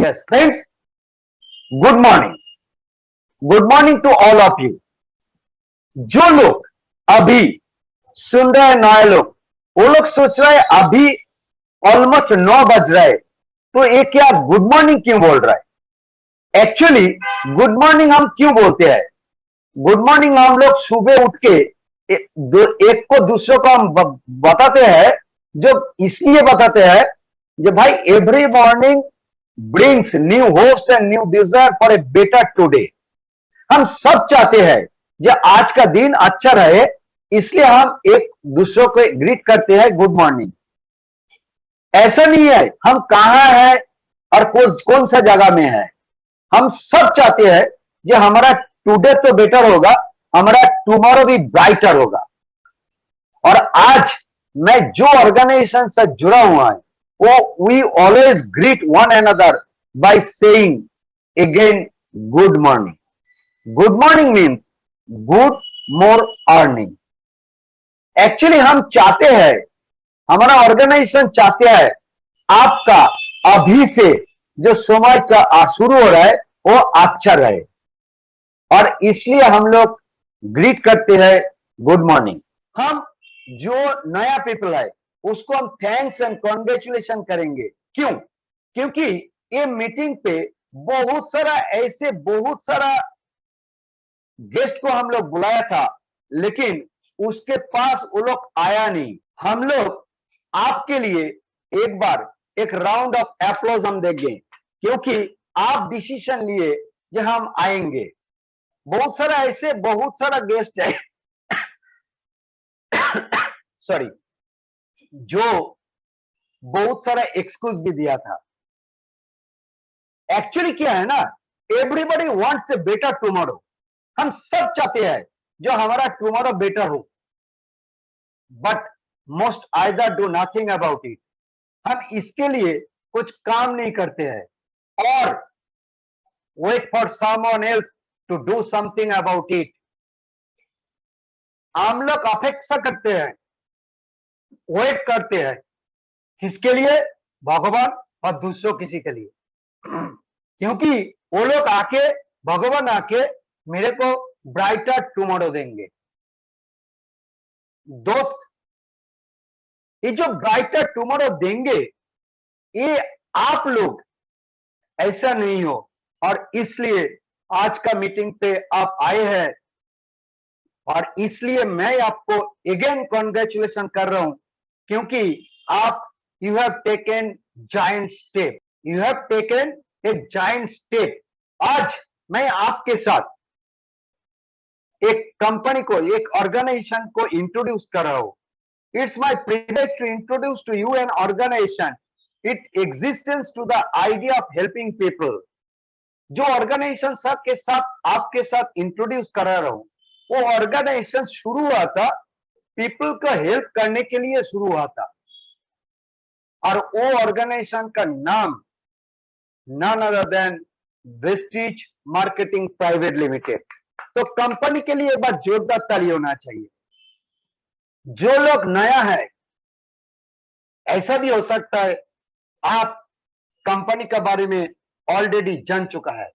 Yes, friends, good morning. Good morning to all of you. जो लोग अभी सुन रहे हैं नए लोग, वो लोग सोच रहे हैं अभी ऑलमोस्ट 9 बज रहा है, तो ये क्या गुड मॉर्निंग क्यों बोल रहा है? एक्चुअली गुड मॉर्निंग हम क्यों बोलते हैं? गुड मॉर्निंग हम लोग सुबह उठ के एक को दूसरों को हम बताते हैं, जो इसलिए बताते हैं जो भाई every morning brings new hopes and new desire for a better today. हम सब चाहते हैं जो आज का दिन अच्छा रहे, इसलिए हम एक दूसरों को ग्रीट करते हैं गुड मॉर्निंग। ऐसा नहीं है हम कहां हैं और कौन सा जगह में है, हम सब चाहते हैं जो हमारा टुडे तो बेटर होगा, हमारा टुमारो भी ब्राइटर होगा। और आज मैं जो ऑर्गेनाइजेशन से जुड़ा हुआ है वो we always greet one another by saying again good morning. Good morning means good more earning. Actually हम चाहते हैं, हमारा ऑर्गेनाइजेशन चाहते हैं आपका अभी से जो समय शुरू हो रहा है वो अच्छा रहे, और इसलिए हम लोग ग्रीट करते हैं गुड मॉर्निंग। हम जो नया पीपल है उसको हम थैंक्स एंड कॉन्ग्रेचुलेशन करेंगे। क्यों? क्योंकि ये मीटिंग पे बहुत सारा गेस्ट को हम लोग बुलाया था, लेकिन उसके पास वो लोग आया नहीं। हम लोग आपके लिए एक बार एक राउंड ऑफ एप्लॉज हम देंगे, क्योंकि आप डिसीजन लिए जो हम आएंगे। बहुत सारा गेस्ट है सॉरी, जो बहुत सारा एक्सक्यूज भी दिया था। एक्चुअली क्या है ना, everybody wants a better tomorrow. हम सब चाहते हैं जो हमारा टुमारो बेटर हो, but most either do nothing about it. हम इसके लिए कुछ काम नहीं करते हैं और wait for someone else to do something about it. हम लोग अपेक्षा करते हैं, वेट करते हैं, किसके लिए? भगवान और दूसरों किसी के लिए। क्योंकि वो लोग आके, भगवान आके मेरे को ब्राइटर टुमारो देंगे। दोस्त, ये जो ब्राइटर टुमारो देंगे ये आप लोग ऐसा नहीं हो, और इसलिए आज का मीटिंग पे आप आए हैं, और इसलिए मैं आपको अगेन कॉन्ग्रेचुलेशन कर रहा हूं, क्योंकि आप you have taken giant step, you have taken a giant step. आज मैं आपके साथ एक कंपनी को, एक ऑर्गेनाइजेशन को इंट्रोड्यूस कर रहा हूं। It's my privilege to introduce to you an organisation it existence to the idea of helping people. जो ऑर्गेनाइजेशन सबके साथ आपके साथ इंट्रोड्यूस करा रहा हूं, वो ऑर्गेनाइजेशन शुरू हुआ था पीपल को हेल्प करने के लिए शुरू हुआ था, और वो ऑर्गेनाइजेशन का नाम none other than Vestige marketing private limited. तो कंपनी के लिए एक बार जोरदार ताली होना चाहिए। जो लोग नया है, ऐसा भी हो सकता है आप कंपनी के बारे में ऑलरेडी जान चुका है,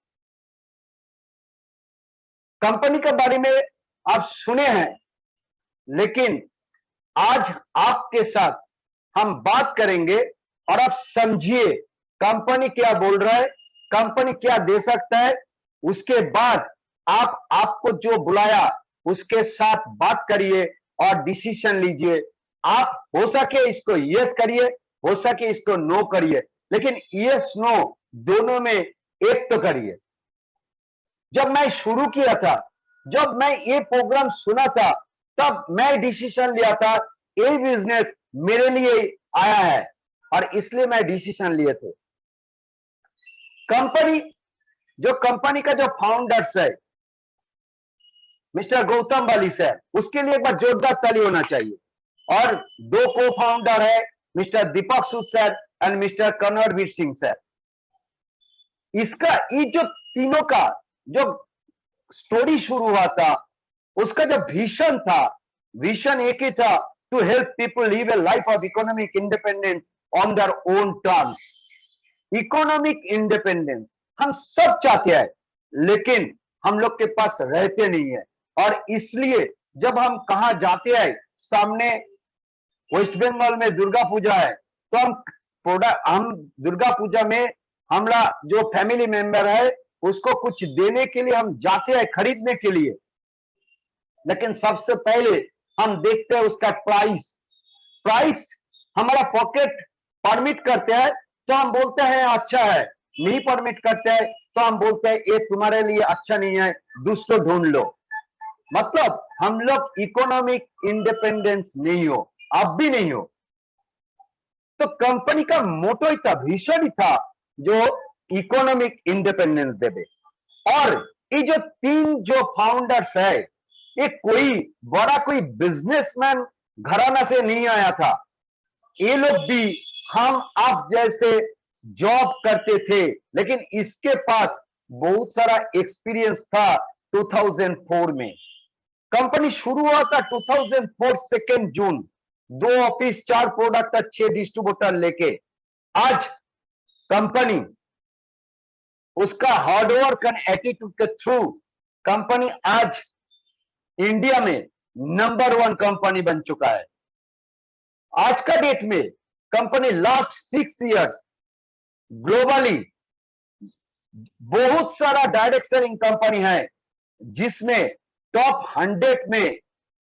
कंपनी के बारे में आप सुने हैं, लेकिन आज आपके साथ हम बात करेंगे और आप समझिए कंपनी क्या बोल रहा है, कंपनी क्या दे सकता है। उसके बाद आपको जो बुलाया उसके साथ बात करिए और डिसीजन लीजिए। आप हो सके इसको यस करिए, हो सके इसको नो करिए, लेकिन यस नो दोनों में एक तो करिए। जब मैं शुरू किया था, जब मैं ये प्रोग्राम सुना था, तब मैं डिसीजन लिया था ये बिजनेस मेरे लिए आया है, और इसलिए मैं डिसीजन लिए थे। जो कंपनी का जो फाउंडर्स है मिस्टर गौतम बाली सर, उसके लिए एक बार जोरदार ताली होना चाहिए। और दो को फाउंडर है mister Deepak Sood sir and mister Kanwarveer Singh sir. इसका ये जो तीनों का जो स्टोरी शुरू हुआ था, उसका जो विजन था, विजन एक ही था, to help people live a life of economic independence on their own terms. Economic independence हम सब चाहते हैं, लेकिन हम लोग के पास रहते नहीं है। और इसलिए जब हम कहा जाते हैं, सामने वेस्ट बंगाल में दुर्गा पूजा है, तो हम दुर्गा पूजा में हमारा जो फैमिली मेंबर है उसको कुछ देने के लिए हम जाते हैं, खरीदने के लिए। लेकिन सबसे पहले हम देखते हैं उसका प्राइस। प्राइस हमारा पॉकेट परमिट करते हैं तो हम बोलते हैं अच्छा है, नहीं परमिट करते हैं तो हम बोलते हैं ये तुम्हारे लिए अच्छा नहीं है, दूसरो ढूंढ लो। मतलब हम लोग इकोनॉमिक इंडिपेंडेंस नहीं हो, अब भी नहीं हो। तो कंपनी का मोटो ही था, विजन ही था, जो इकोनॉमिक इंडिपेंडेंस देवे। और ये जो तीन जो फाउंडर्स है, ये कोई बड़ा कोई बिजनेसमैन घराना से नहीं आया था। ये लोग भी हम आप जैसे जॉब करते थे, लेकिन इसके पास बहुत सारा एक्सपीरियंस था। 2004 में कंपनी शुरू हुआ था, 2004 2 जून, 2 ऑफिस, 4 प्रोडक्ट, 6 डिस्ट्रीब्यूटर लेके। आज कंपनी उसका हार्डवर्क एंड एटीट्यूड के थ्रू कंपनी आज इंडिया में नंबर 1 कंपनी बन चुका है। आज का डेट में कंपनी लास्ट 6 इयर्स ग्लोबली बहुत सारा डायरेक्ट सेलिंग कंपनी है, जिसमें टॉप 100 में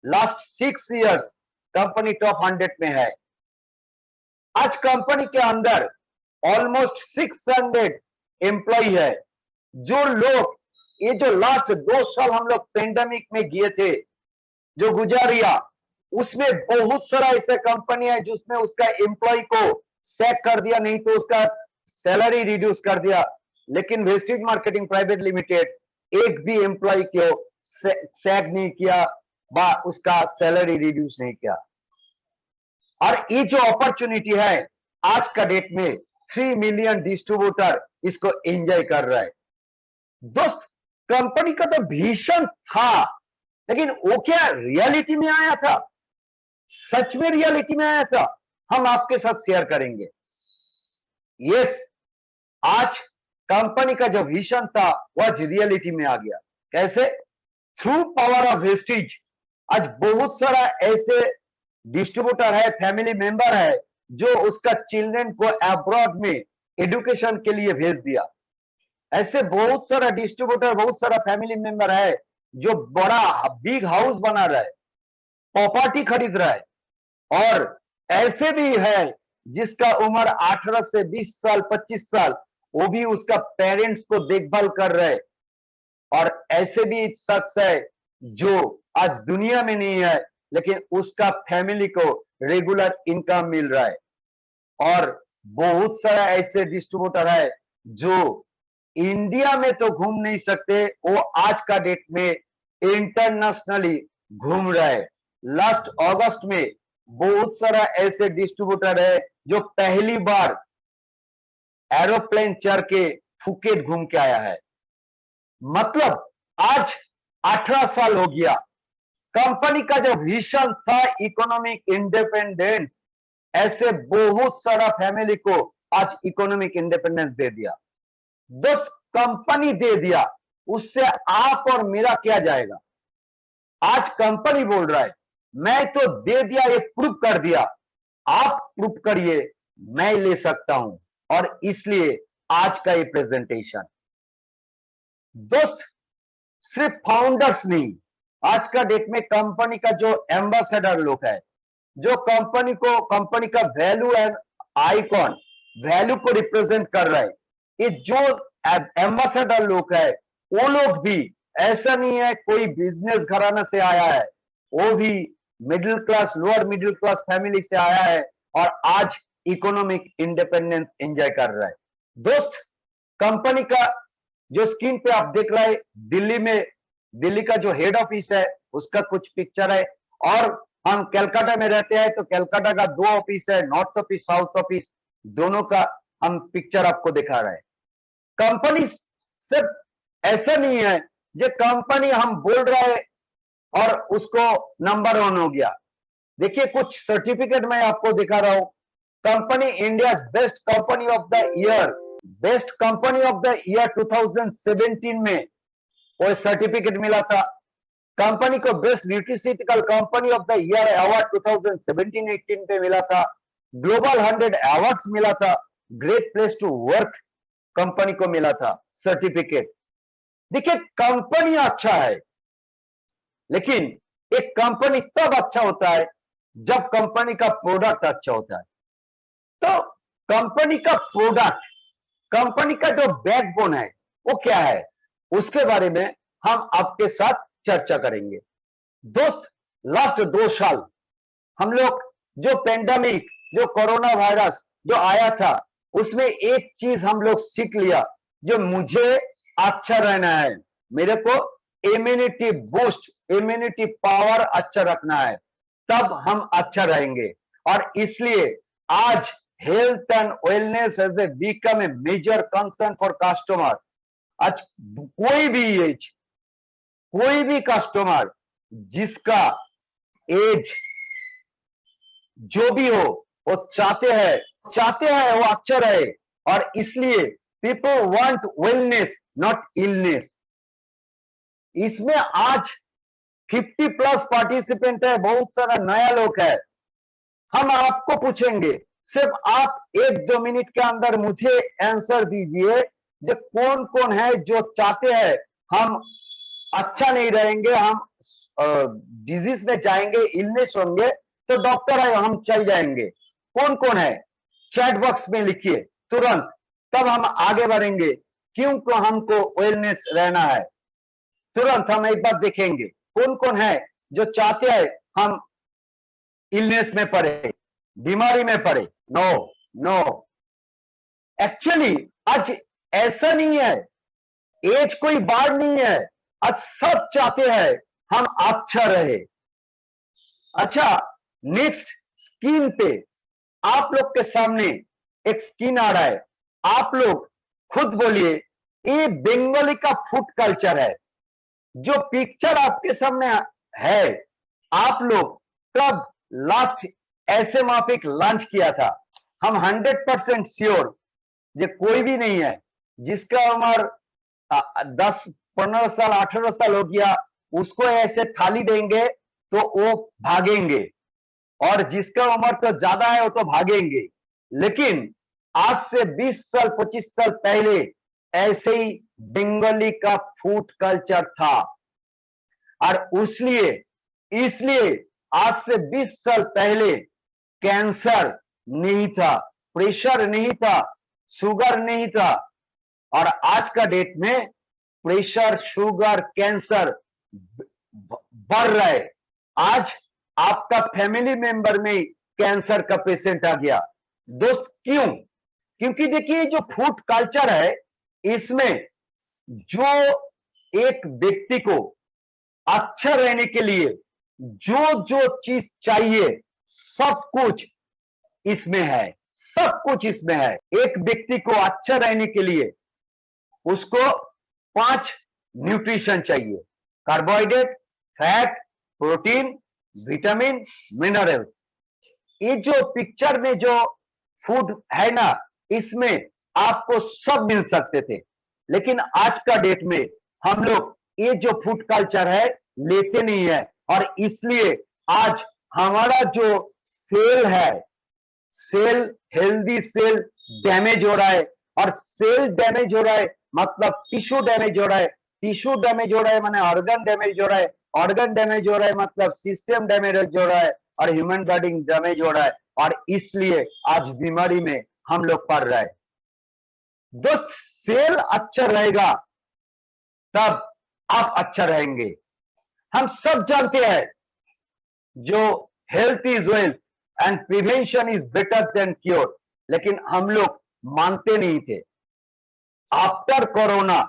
लास्ट 6 इयर्स कंपनी टॉप 100 में है। आज कंपनी के अंदर ऑलमोस्ट 600 एम्प्लॉय है। जो लोग ये जो लास्ट 2 साल हम लोग पेंडेमिक में गए थे, जो गुजारिया, उसमें बहुत सारा ऐसे कंपनी है जिसमें उसका एम्प्लॉय को सैक कर दिया, नहीं तो उसका सैलरी रिड्यूस कर दिया। लेकिन वेस्टेज मार्केटिंग प्राइवेट लिमिटेड एक भी एम्प्लॉय को सैक नहीं किया, बा उसका सैलरी रिड्यूस नहीं किया। और ये जो अपॉर्चुनिटी है आज का डेट में 3 मिलियन डिस्ट्रीब्यूटर इसको एंजॉय कर रहा है। दोस्त, कंपनी का तो भीषण था, लेकिन वो क्या रियलिटी में आया था? सच में रियलिटी में आया था? हम आपके साथ शेयर करेंगे। यस, आज कंपनी का जो विजन था वह रियलिटी में आ गया। कैसे? Through power of wastage. आज बहुत सारा ऐसे डिस्ट्रीब्यूटर है, फैमिली मेंबर है, जो उसका चिल्ड्रन को अब्रॉड में एजुकेशन के लिए भेज दिया। ऐसे बहुत सारा डिस्ट्रीब्यूटर, बहुत सारा फैमिली मेंबर है जो बड़ा बिग हाउस बना रहा है, प्रॉपर्टी खरीद रहा है। और ऐसे भी है जिसका उम्र 18 से 20 साल, 25 साल, वो भी उसका पेरेंट्स को देखभाल कर रहे। और ऐसे भी शख्स है जो आज दुनिया में नहीं है, लेकिन उसका फैमिली को रेगुलर इनकम मिल रहा है। और बहुत सारा ऐसे डिस्ट्रीब्यूटर है जो इंडिया में तो घूम नहीं सकते, वो आज का डेट में इंटरनेशनली घूम रहा है। लास्ट अगस्त में बहुत सारा ऐसे डिस्ट्रीब्यूटर है जो पहली बार एरोप्लेन चढ़ के फुकेट घूम के आया है। मतलब आज 18 साल हो गया। कंपनी का जो विजन था इकोनॉमिक इंडिपेंडेंस, ऐसे बहुत सारा फैमिली को आज इकोनॉमिक इंडिपेंडेंस दे दिया। दोस्त, कंपनी दे दिया, उससे आप और मेरा क्या जाएगा? आज कंपनी बोल रहा है मैं तो दे दिया, ये प्रूव कर दिया, आप प्रूव करिए मैं ले सकता हूं। और इसलिए आज का ये प्रेजेंटेशन। दोस्त, सिर्फ फाउंडर्स नहीं, आज का डेट में कंपनी का जो एम्बेसडर लोग है, जो कंपनी का वैल्यू एंड आइकॉन, वैल्यू को रिप्रेजेंट कर रहा है, ये जो एम्बेसडर लोग है, वो लोग भी ऐसा नहीं है कोई बिजनेस घराना से आया है, वो भी middle class, lower middle class family से आया है और आज इकोनॉमिक इंडिपेंडेंस एंजॉय कर रहा है। दोस्त, कंपनी का जो स्क्रीन पे आप देख रहे हैं, दिल्ली में, दिल्ली का जो हेड ऑफिस है उसका कुछ पिक्चर है। और हम कलकत्ता में रहते हैं तो कलकत्ता का 2 ऑफिस है, नॉर्थ ऑफिस, साउथ ऑफिस, दोनों का हम पिक्चर आपको दिखा रहे हैं। कंपनी सिर्फ ऐसा नहीं है जो कंपनी हम बोल रहे हैं और उसको नंबर 1 हो गया। देखिए, कुछ सर्टिफिकेट मैं आपको दिखा रहा हूं। Company India best company of the year best company of the year 2017 में वो सर्टिफिकेट मिला था। कंपनी को best nutraceutical company of the year award 2017-18 पे मिला था। ग्लोबल 100 अवार्ड्स मिला था। Great place to work company को मिला था सर्टिफिकेट। देखिए, कंपनी अच्छा है, लेकिन एक कंपनी तब अच्छा होता है जब कंपनी का प्रोडक्ट अच्छा होता है। तो कंपनी का प्रोडक्ट, कंपनी का जो बैकबोन है वो क्या है, उसके बारे में हम आपके साथ चर्चा करेंगे। दोस्त, लास्ट 2 साल हम लोग जो पेंडेमिक, जो कोरोना वायरस जो आया था, उसमें एक चीज हम लोग सीख लिया, जो मुझे अच्छा रहना है, मेरे को इम्यूनिटी बूस्ट, इम्यूनिटी पावर अच्छा रखना है, तब हम अच्छा रहेंगे। और इसलिए आज health and wellness has become a major concern for customer. आज कोई भी एज, कोई भी कस्टमर जिसका एज जो भी हो, वो चाहते हैं वो अच्छा रहे। और इसलिए people want wellness not illness. इसमें आज 50 प्लस पार्टिसिपेंट है, बहुत सारा नया लोग है। हम आपको पूछेंगे, सिर्फ आप 1-2 मिनट के अंदर मुझे आंसर दीजिए, जो कौन कौन है जो चाहते हैं हम अच्छा नहीं रहेंगे, हम डिजीज में जाएंगे, इलनेस होंगे, तो डॉक्टर है हम चल जाएंगे। कौन कौन है, चैट बॉक्स में लिखिए तुरंत, तब हम आगे बढ़ेंगे। क्यों को हमको वेलनेस रहना है, तुरंत हम एक बार देखेंगे कौन कौन है जो चाहते हैं हम इलनेस में पड़े, बीमारी में पड़े। नो नो, एक्चुअली आज ऐसा नहीं है, एज कोई बार नहीं है। आज सब चाहते हैं हम अच्छा रहे। अच्छा, नेक्स्ट स्क्रीन पे आप लोग के सामने एक स्क्रीन आ रहा है, आप लोग खुद बोलिए, ये बंगाली का फूड कल्चर है। जो पिक्चर आपके सामने है, आप लोग कब लास्ट ऐसे माफिक लंच किया था? हम 100% श्योर ये कोई भी नहीं है जिसका उम्र 10-15 साल 18 साल हो गया, उसको ऐसे थाली देंगे तो वो भागेंगे, और जिसका उम्र तो ज्यादा है वो तो भागेंगे। लेकिन आज से 20 साल 25 साल पहले ऐसे ही बंगाली का फूड कल्चर था। और इसलिए आज से 20 साल पहले कैंसर नहीं था, प्रेशर नहीं था, शुगर नहीं था। और आज का डेट में प्रेशर, शुगर, कैंसर बढ़ रहा है। आज आपका फैमिली मेंबर में कैंसर का पेशेंट आ गया। दोस्त, क्यों? क्योंकि देखिए, जो फूड कल्चर है, इसमें जो एक व्यक्ति को अच्छा रहने के लिए जो जो चीज चाहिए, सब कुछ इसमें है, सब कुछ इसमें है। एक व्यक्ति को अच्छा रहने के लिए उसको 5 न्यूट्रिशन चाहिए: carbohydrate, fat, protein, vitamin, minerals. ये जो पिक्चर में जो फूड है ना, इसमें आपको सब मिल सकते थे। लेकिन आज का डेट में हम लोग ये जो फूड कल्चर है लेते नहीं है, और इसलिए आज हमारा जो सेल है, सेल, हेल्दी सेल डैमेज हो रहा है। और सेल डैमेज हो रहा है मतलब टिश्यू डैमेज हो रहा है, टिश्यू डैमेज हो रहा है माने ऑर्गन डैमेज हो रहा है, ऑर्गन डैमेज हो रहा है मतलब सिस्टम डैमेज हो रहा है, और ह्यूमन बॉडी डैमेज हो रहा है। और इसलिए आज बीमारी में हम लोग पड़ रहे हैं। दोस्त, सेल अच्छा रहेगा तब आप अच्छा रहेंगे। हम सब जानते हैं जो health is wealth and prevention is better than cure, लेकिन हम लोग मानते नहीं थे। आफ्टर कोरोना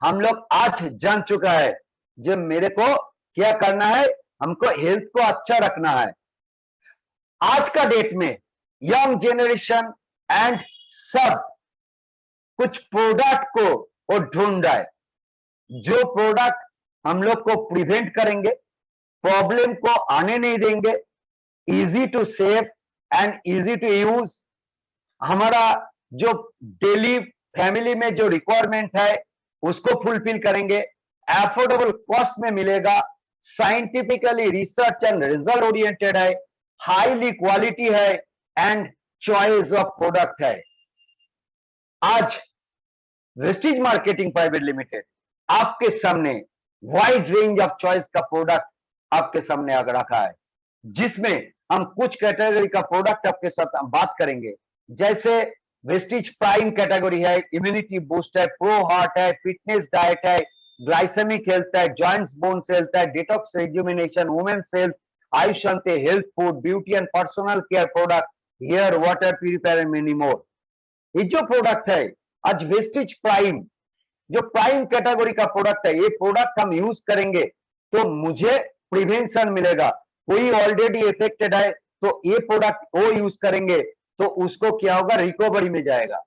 हम लोग आज जान चुका है जो मेरे को क्या करना है, हमको हेल्थ को अच्छा रखना है। आज का डेट में यंग जेनरेशन एंड सब कुछ प्रोडक्ट को वो ढूंढ रहा है, जो प्रोडक्ट हम लोग को प्रिवेंट करेंगे, प्रॉब्लम को आने नहीं देंगे, easy to save and easy to use, हमारा जो डेली फैमिली में जो रिक्वायरमेंट है उसको फुलफिल करेंगे, एफोर्डेबल कॉस्ट में मिलेगा, scientifically research and result oriented है, हाईली क्वालिटी है एंड चॉइस ऑफ प्रोडक्ट है। आज वेस्टीज मार्केटिंग प्राइवेट लिमिटेड आपके सामने वाइड रेंज ऑफ चॉइस का प्रोडक्ट आपके सामने आकर रखा है, जिसमें हम कुछ कैटेगरी का प्रोडक्ट आपके साथ हम बात करेंगे। जैसे वेस्टीज प्राइम कैटेगरी है, इम्यूनिटी बूस्ट है, प्रो हार्ट है, फिटनेस डाइट है, ग्लाइसेमिक हेल्थ है, जॉइंट्स बोन्स हेल्थ है, detox rejuvenation, women's health, Ayush anti health food, beauty and personal care product, air water purifier and many more. ये जो product है आज वेस्टीज प्राइम, जो प्राइम कैटेगरी का प्रोडक्ट है, ये प्रोडक्ट हम यूज करेंगे तो मुझे प्रिवेंशन मिलेगा। कोई ऑलरेडी इफेक्टेड है तो ये प्रोडक्ट वो यूज करेंगे तो उसको क्या होगा, रिकवरी में जाएगा।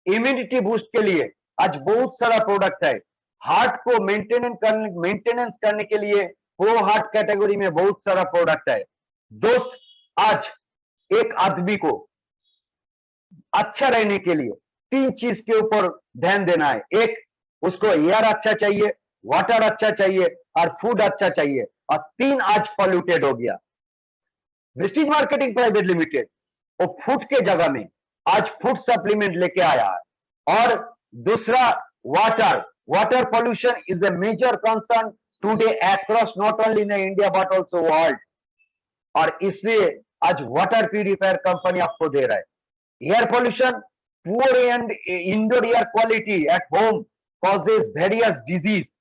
इम्यूनिटी बूस्ट के लिए आज बहुत सारा प्रोडक्ट है। हार्ट को मेंटेनेंस करने के लिए प्रो हार्ट कैटेगरी में बहुत सारा प्रोडक्ट है। दोस्त, आज एक आदमी को अच्छा रहने के लिए 3 चीज के ऊपर ध्यान देना है। एक, उसको एयर अच्छा चाहिए, वाटर अच्छा चाहिए और फूड अच्छा चाहिए, और 3 आज पॉल्यूटेड हो गया। वेस्टीज मार्केटिंग प्राइवेट लिमिटेड वो फूड के जगह में आज फूड सप्लीमेंट लेके आया है। और दूसरा, water pollution is a major concern today across not only in India but also world, और इसलिए आज वाटर प्यूरिफायर कंपनी आपको दे रहा है। Air pollution, poor and indoor air quality at home causes various disease,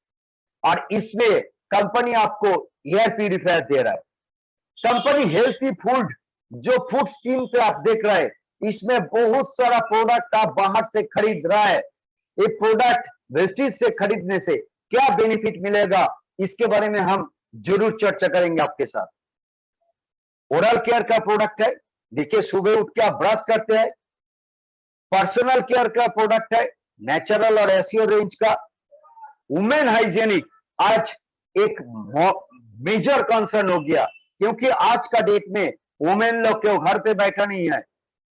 और इसलिए कंपनी आपको air purifier दे रहा है। कंपनी हेल्थी फूड, जो फूड स्कीम पे आप देख रहे हैं, इसमें बहुत सारा प्रोडक्ट आप बाहर से खरीद रहा है। ये प्रोडक्ट वेस्टीज से खरीदने से क्या बेनिफिट मिलेगा, इसके बारे में हम जरूर चर्चा करेंगे आपके साथ। ओरल केयर का प्रोडक्ट है, देखिए सुबह उठ के आप ब्रश करते हैं। पर्सनल केयर का प्रोडक्ट है, नेचुरल और एसियो रेंज का। वुमेन हाइजेनिक आज एक मेजर कंसर्न हो गया, क्योंकि आज का डेट में वुमेन लोग क्यों घर पे बैठा नहीं है,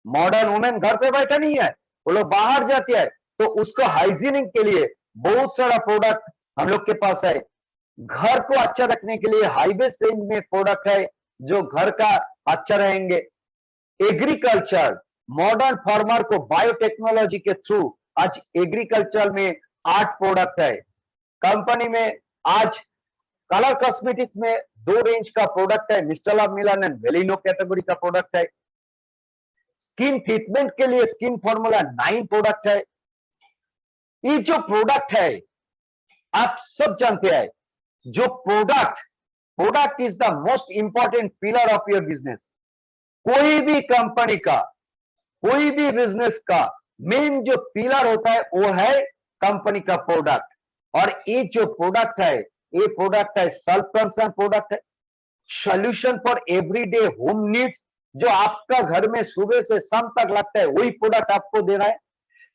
मॉडर्न वुमेन घर पे बैठा नहीं है, वो लोग बाहर जाते हैं, तो उसको हाइजीनिक के लिए बहुत सारा प्रोडक्ट हम लोग के पास है। घर को अच्छा रखने के लिए हाई बेस्ट रेंज में प्रोडक्ट है जो घर का अच्छा रहेंगे। एग्रीकल्चर, मॉडर्न फार्मर को बायोटेक्नोलॉजी के थ्रू आज एग्रीकल्चर में 8 प्रोडक्ट है। कंपनी में आज कलर कॉस्मेटिक्स में 2 रेंज का प्रोडक्ट है, मिस्टर मिलान एंड वेलिनो कैटेगरी का प्रोडक्ट है। स्किन ट्रीटमेंट के लिए स्किन फॉर्मूला 9 प्रोडक्ट है। ये जो प्रोडक्ट है आप सब जानते हैं, जो product is the most important pillar of your business. कोई भी कंपनी का, कोई भी बिजनेस का मेन जो पिलर होता है वो है कंपनी का प्रोडक्ट। और ये जो प्रोडक्ट है, ये प्रोडक्ट है सेल्फ कंसर्न प्रोडक्ट है, solution for everyday home needs. जो आपका घर में सुबह से शाम तक लगता है वही प्रोडक्ट आपको दे रहा है।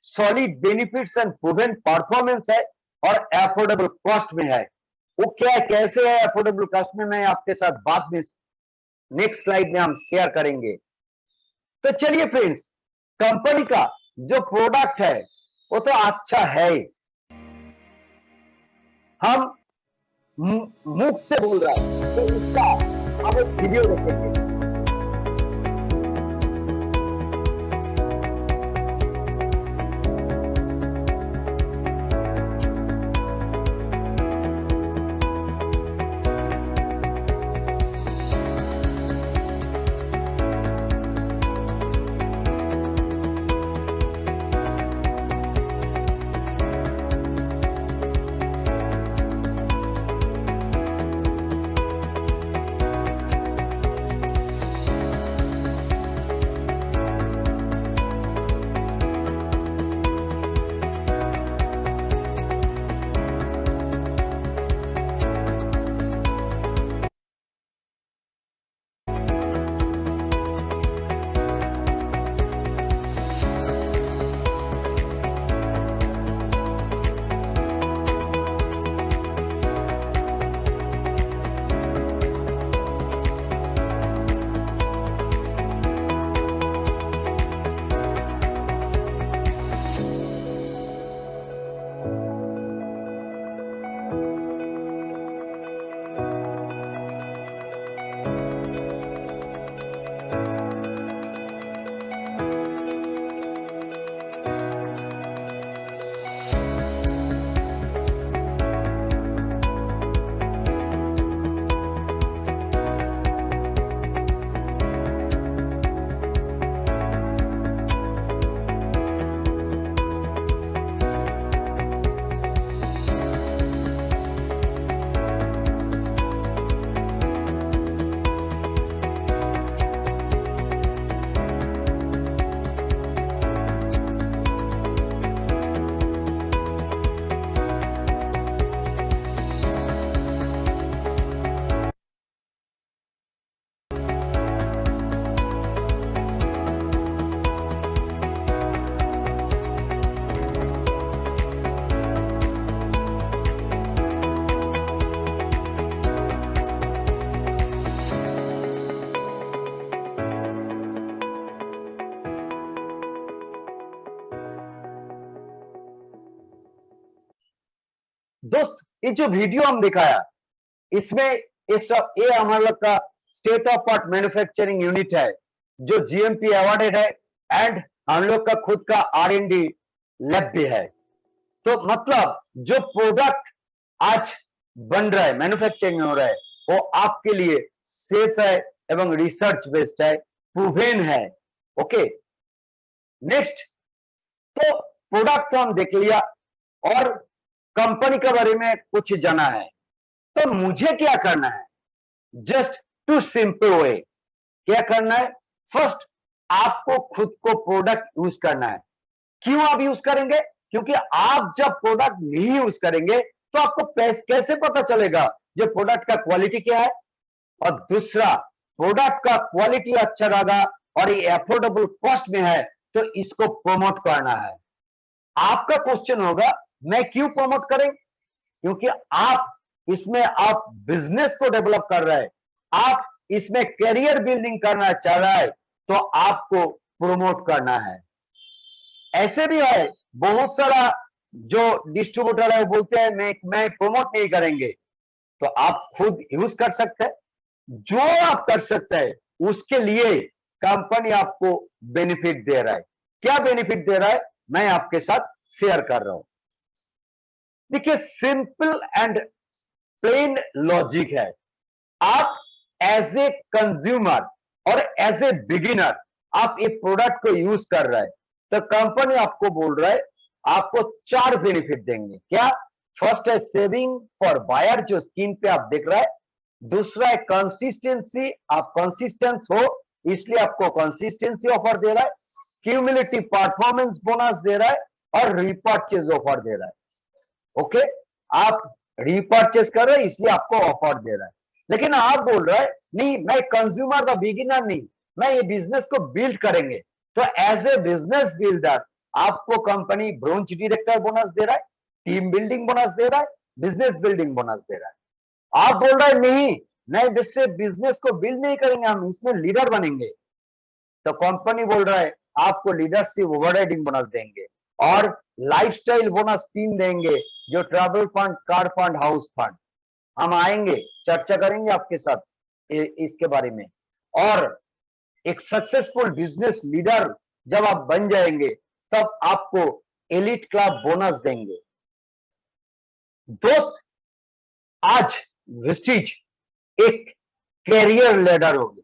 Solid benefits and proven performance है और अफोर्डेबल कॉस्ट में है। वो क्या है, कैसे है अफोर्डेबल कॉस्ट में, मैं आपके साथ बाद में नेक्स्ट स्लाइड में हम शेयर करेंगे। तो चलिए फ्रेंड्स, कंपनी का जो प्रोडक्ट है वो तो अच्छा है, हम मुख से बोल रहा है, तो इसका हम एक वीडियो देखेंगे। दोस्त ये जो वीडियो हम दिखाया इसमें ये हमारा लोग का state of art manufacturing unit है जो जीएमपी अवार्डेड है एंड हम लोग का खुद का R&D लैब भी है। तो मतलब जो प्रोडक्ट आज बन रहा है, मैन्युफैक्चरिंग हो रहा है, वो आपके लिए सेफ है एवं रिसर्च बेस्ड है, प्रूवेन है। ओके, नेक्स्ट, तो प्रोडक्ट तो हम देख लिया और कंपनी के बारे में कुछ जाना है, तो मुझे क्या करना है? जस्ट टू सिंपल वे, क्या करना है? फर्स्ट आपको खुद को प्रोडक्ट यूज करना है। क्यों आप यूज करेंगे? क्योंकि आप जब प्रोडक्ट नहीं यूज करेंगे तो आपको कैसे पता चलेगा जो प्रोडक्ट का क्वालिटी क्या है? और दूसरा, प्रोडक्ट का क्वालिटी अच्छा रहेगा और ये अफोर्डेबल कॉस्ट में है तो इसको प्रमोट करना है। आपका क्वेश्चन होगा मैं क्यों प्रमोट करें? क्योंकि आप इसमें आप बिजनेस को डेवलप कर रहे हैं, आप इसमें करियर बिल्डिंग करना चाह रहा है तो आपको प्रमोट करना है। ऐसे भी है बहुत सारा जो डिस्ट्रीब्यूटर है वो बोलते हैं मैं प्रमोट नहीं करेंगे, तो आप खुद यूज कर सकते हैं। जो आप कर सकते हैं उसके लिए कंपनी आपको बेनिफिट दे रहा है। क्या बेनिफिट दे रहा है मैं आपके साथ शेयर कर रहा हूं। देखिए, सिंपल एंड प्लेन लॉजिक है। आप एज ए कंज्यूमर और एज ए बिगिनर आप ये प्रोडक्ट को यूज कर रहे हैं तो कंपनी आपको बोल रहा है आपको 4 बेनिफिट देंगे। क्या? फर्स्ट है सेविंग फॉर बायर, जो स्क्रीन पे आप देख रहे हैं। दूसरा है कंसिस्टेंसी, आप कंसिस्टेंट हो इसलिए आपको कंसिस्टेंसी ऑफर दे रहा है। क्यूमुलेटिव परफॉर्मेंस बोनस दे रहा है और रीपर्चेज ऑफर दे रहा है। ओके, आप रीपर्चेज कर रहे हैं इसलिए आपको ऑफर दे रहा है। लेकिन आप बोल रहे हैं नहीं मैं कंज्यूमर का बिगिनर नहीं, मैं ये बिजनेस को बिल्ड करेंगे, तो एज ए बिजनेस बिल्डर आपको कंपनी ब्रोंज डायरेक्टर बोनस दे रहा है, टीम बिल्डिंग बोनस दे रहा है, बिजनेस बिल्डिंग बोनस दे रहा है। आप बोल रहे हैं नहीं इससे बिजनेस को बिल्ड नहीं करेंगे, हम इसमें लीडर बनेंगे, तो कंपनी बोल रहा है आपको लीडरशिप ओवरराइडिंग बोनस देंगे और लाइफस्टाइल बोनस 3 देंगे, जो travel fund, car fund, house fund. हम आएंगे, चर्चा करेंगे आपके साथ इसके बारे में। और एक सक्सेसफुल बिजनेस लीडर जब आप बन जाएंगे तब आपको एलिट क्लब बोनस देंगे। दोस्त, आज वेस्टीज एक कैरियर लेडर होगी।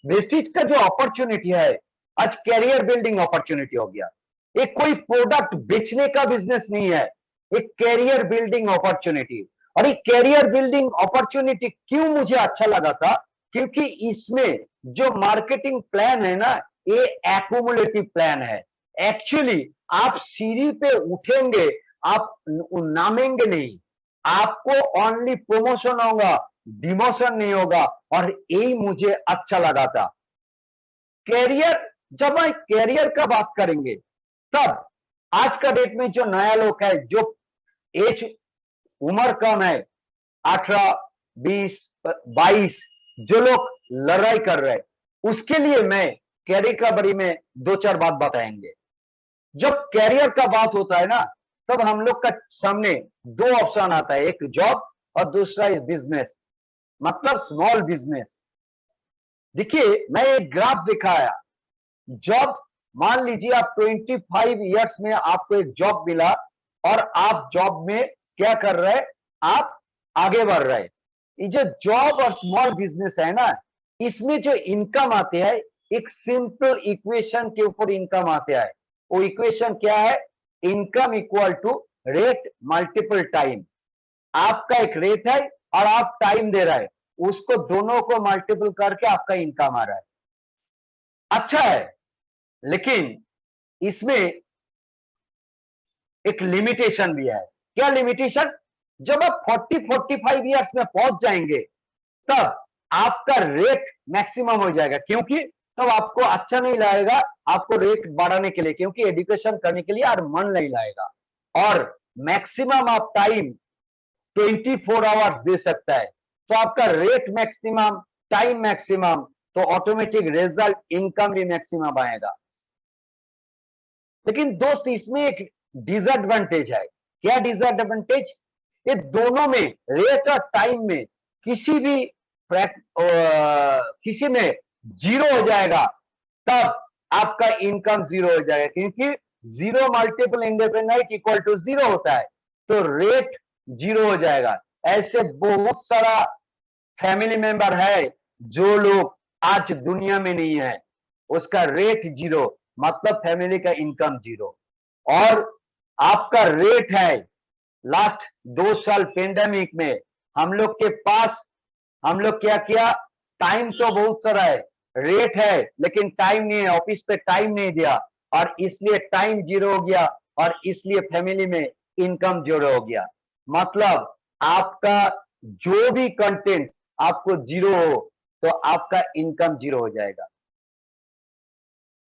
वेस्टीज का जो अपॉर्चुनिटी है आज कैरियर बिल्डिंग अपॉर्चुनिटी हो गया। एक कोई प्रोडक्ट बेचने का बिजनेस नहीं है, एक कैरियर बिल्डिंग अपॉर्चुनिटी। और ये कैरियर बिल्डिंग अपॉर्चुनिटी क्यों मुझे अच्छा लगा था? क्योंकि इसमें जो मार्केटिंग प्लान है ना, ये एक्यूमुलेटिव प्लान है। एक्चुअली आप सीढ़ी पे उठेंगे, आप नामेंगे नहीं, आपको ओनली प्रमोशन होगा, डिमोशन नहीं होगा। और यही मुझे अच्छा लगा था। कैरियर, जब हम कैरियर का बात करेंगे तब आज का डेट में जो नया लोग है, जो एज उम्र कम है, 18, 20, 22, जो लोग लड़ाई कर रहे हैं, उसके लिए मैं कैरियर का बारे में 2-4 बात बताएंगे। जब कैरियर का बात होता है ना, तब हम लोग का सामने 2 ऑप्शन आता है, एक जॉब और दूसरा इज बिजनेस, मतलब स्मॉल बिजनेस। देखिए, मैं एक ग्राफ दिखाया। जॉब, मान लीजिए आप 25 इयर्स में आपको एक जॉब मिला और आप जॉब में क्या कर रहे हैं, आप आगे बढ़ रहे हैं। ये जो जॉब और स्मॉल बिजनेस है ना, इसमें जो इनकम आते हैं, एक सिंपल इक्वेशन के ऊपर इनकम आते हैं। वो इक्वेशन क्या है? Income equal to rate multiple time. आपका एक रेट है और आप टाइम दे रहे हैं, उसको दोनों को मल्टीपल करके आपका इनकम आ रहा है। अच्छा है, लेकिन इसमें एक लिमिटेशन भी है। क्या लिमिटेशन? जब आप 40-45 इयर्स में पहुंच जाएंगे तब आपका रेट मैक्सिमम हो जाएगा, क्योंकि तब आपको अच्छा नहीं लगेगा आपको रेट बढ़ाने के लिए, क्योंकि एजुकेशन करने के लिए और मन नहीं लगेगा। और मैक्सिमम आप टाइम 24 आवर्स दे सकता है, तो आपका रेट मैक्सिमम, टाइम मैक्सिमम, तो ऑटोमेटिक रिजल्ट इनकम भी मैक्सिमम आएगा। लेकिन दोस्त, इसमें एक डिसएडवांटेज है। क्या डिसएडवांटेज? ये दोनों में, रेट और टाइम में किसी में जीरो हो जाएगा, तब आपका इनकम जीरो हो जाएगा, क्योंकि zero multiple independent equal to zero होता है, तो रेट जीरो हो जाएगा। ऐसे बहुत सारा फैमिली मेंबर है जो लोग आज दुनिया में नहीं है, उसका रेट जीरो, मतलब फैमिली का इनकम जीरो। और आपका रेट है, लास्ट 2 साल पेंडेमिक में हम लोग के पास, हम लोग क्या किया, टाइम तो बहुत सारा है, रेट है लेकिन टाइम नहीं है, ऑफिस पे टाइम नहीं दिया, और इसलिए टाइम जीरो हो गया, और इसलिए फैमिली में इनकम जीरो हो गया। मतलब आपका जो भी कंटेंट आपको जीरो हो तो आपका इनकम जीरो हो जाएगा।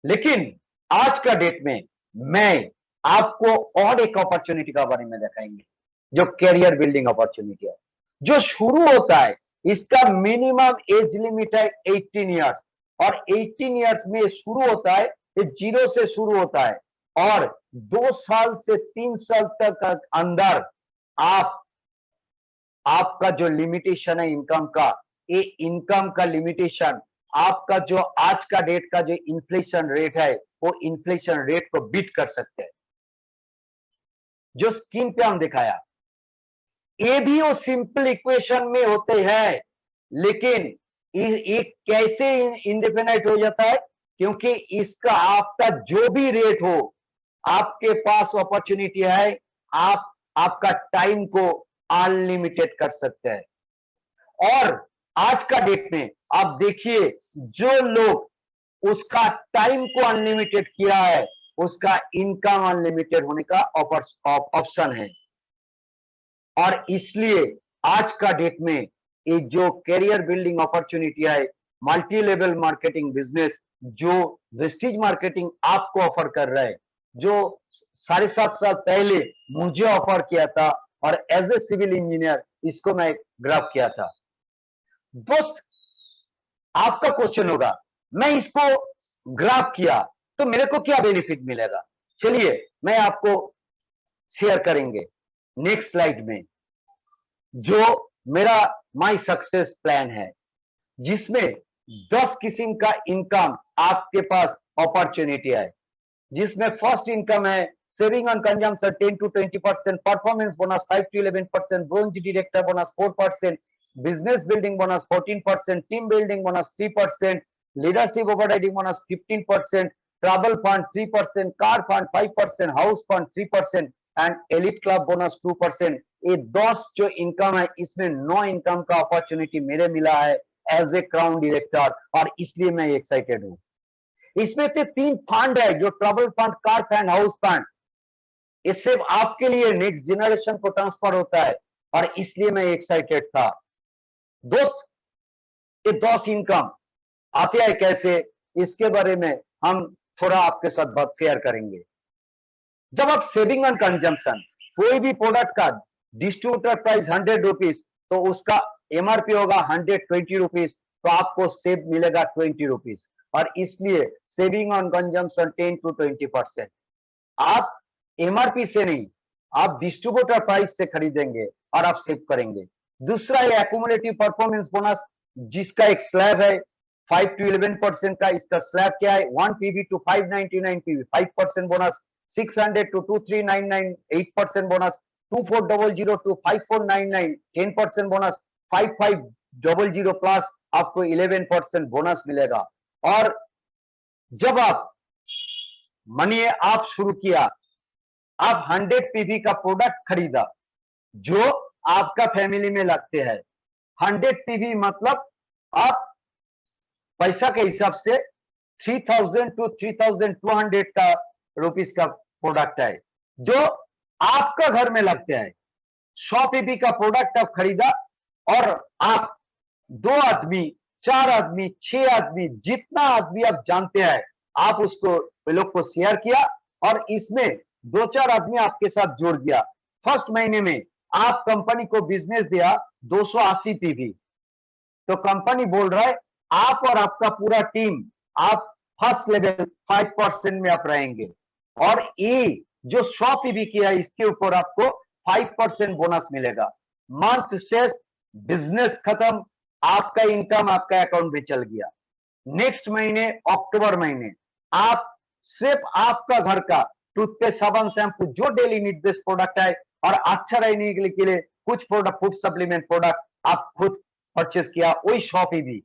लेकिन आज का डेट में मैं आपको और एक अपॉर्चुनिटी का बारे में दिखाएंगे, जो कैरियर बिल्डिंग अपॉर्चुनिटी है, जो शुरू होता है, इसका मिनिमम एज लिमिट है 18 ईयर्स, और 18 ईयर्स में शुरू होता है, ये जीरो से शुरू होता है, और 2 साल से 3 साल तक अंदर आपका जो लिमिटेशन है इनकम का, ये इनकम का लिमिटेशन आपका जो आज का डेट का जो इन्फ्लेशन रेट है, वो इन्फ्लेशन रेट को बीट कर सकते हैं। जो स्क्रीन पे हम दिखाया, ये भी वो सिंपल इक्वेशन में होते हैं, लेकिन ये कैसे इंडिपेंडेंट हो जाता है, क्योंकि इसका आपका जो भी रेट हो, आपके पास अपॉर्चुनिटी है, आपका टाइम को अनलिमिटेड कर सकते हैं। और आज का डेट में आप देखिए, जो लोग उसका टाइम को अनलिमिटेड किया है, उसका इनकम अनलिमिटेड होने का ऑप्शन है। और इसलिए आज का डेट में ये जो कैरियर बिल्डिंग अपॉर्चुनिटी है, मल्टी लेवल मार्केटिंग बिजनेस, जो वेस्टिज मार्केटिंग आपको ऑफर कर रहा है, जो 7.5 साल पहले मुझे ऑफर किया था, और एज ए सिविल इंजीनियर इसको मैं ग्रैब किया था। दोस्त, आपका क्वेश्चन होगा, मैं इसको ग्रैब किया तो मेरे को क्या बेनिफिट मिलेगा? चलिए मैं आपको शेयर करेंगे नेक्स्ट स्लाइड में, जो मेरा माई सक्सेस प्लान है, जिसमें 10 किस्म का इनकम आपके पास अपॉर्चुनिटी है, जिसमें फर्स्ट इनकम है saving on consumption 10 to 20%, performance bonus 5 to 11%, bronze director bonus 4%, business building bonus 14%, team building bonus 3%, leadership overriding bonus 15%, travel fund 3%, car fund 5%, house fund 3%, and elite club bonus 2%। ये 10 जो income है, इसमें 9 income का opportunity मेरे मिला है as a crown director, और इसलिए मैं एक्साइटेड हूं। इसमें से 3 फंड है, जो travel fund, car fund, house fund, ये सिर्फ आपके लिए नेक्स्ट जनरेशन को ट्रांसफर होता है, और इसलिए मैं एक्साइटेड था। दोस्त, ये 10 इनकम आते हैं कैसे, इसके बारे में हम थोड़ा आपके साथ बात शेयर करेंगे। जब आप सेविंग ऑन कंजम्पशन, कोई भी प्रोडक्ट का डिस्ट्रीब्यूटर प्राइस 100 रुपीज, तो उसका एमआरपी होगा 120 रुपीज, तो आपको सेव मिलेगा 20 रुपीज, और इसलिए सेविंग ऑन कंजम्पशन 10 to 20%। आप एमआरपी से नहीं, आप डिस्ट्रीब्यूटर प्राइस से खरीदेंगे और आप सेव करेंगे। दूसरा है एक्यूमुलेटिव परफॉर्मेंस बोनस, जिसका एक स्लैब है 5 to 11% का। इसका स्लैब क्या है, 1 PV to 599 PV 5% bonus, 600 to 2399 8% bonus, 2400 to 5499 10% bonus, 5500 plus आपको 11% बोनस मिलेगा। और जब आप मानिए आप शुरू किया, आप 100 PV का प्रोडक्ट खरीदा, जो आपका फैमिली में लगते हैं 100 PV, मतलब आप पैसा के हिसाब से 3000 to 3200 का रुपीस का प्रोडक्ट है, जो आपका घर में लगते हैं। 100 PV का प्रोडक्ट आप खरीदा, और आप 2 आदमी, 4 आदमी, 6 आदमी, जितना आदमी आप जानते हैं, आप उसको लोग को शेयर किया, और इसमें 2-4 आदमी आपके साथ जोड़ दिया। फर्स्ट महीने में आप कंपनी को बिजनेस दिया 280 PV, तो कंपनी बोल रहा है आप और आपका पूरा टीम, आप फर्स्ट लेवल 5% में आप रहेंगे, और ये जो 100 PV किया, इसके ऊपर आपको 5% बोनस मिलेगा। मंथ शेष, बिजनेस खत्म, आपका इनकम आपका अकाउंट में चल गया। नेक्स्ट महीने अक्टूबर महीने आप सिर्फ आपका घर का टूथपेस्ट, साबुन, शैम्पू जो डेली नीड बेस्ड प्रोडक्ट है और अच्छा रहने के लिए कुछ प्रोडक्ट, फूड सप्लीमेंट प्रोडक्ट आप खुद परचेस किया, वही शॉपी भी।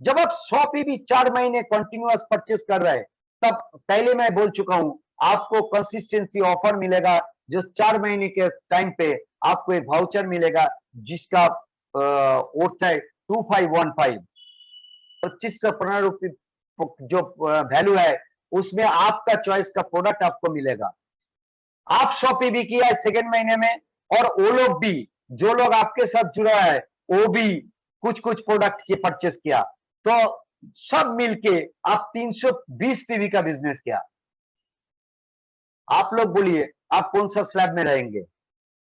जब आप शॉपी भी 4 महीने कंटिन्यूअस परचेस कर रहे हैं, तब पहले मैं बोल चुका हूं आपको कंसिस्टेंसी ऑफर मिलेगा, जो 4 महीने के टाइम पे आपको एक वाउचर मिलेगा जिसका उठता है 2515, 2515 रुपये जो वैल्यू है, उसमें आपका चॉइस का प्रोडक्ट आपको मिलेगा। आप शॉपी भी किया है सेकेंड महीने में, और वो लोग भी, जो लोग आपके साथ जुड़ा है वो भी कुछ कुछ प्रोडक्ट की परचेस किया, तो सब मिलके आप 320 पीवी का बिजनेस किया। आप लोग बोलिए आप कौन सा स्लैब में रहेंगे?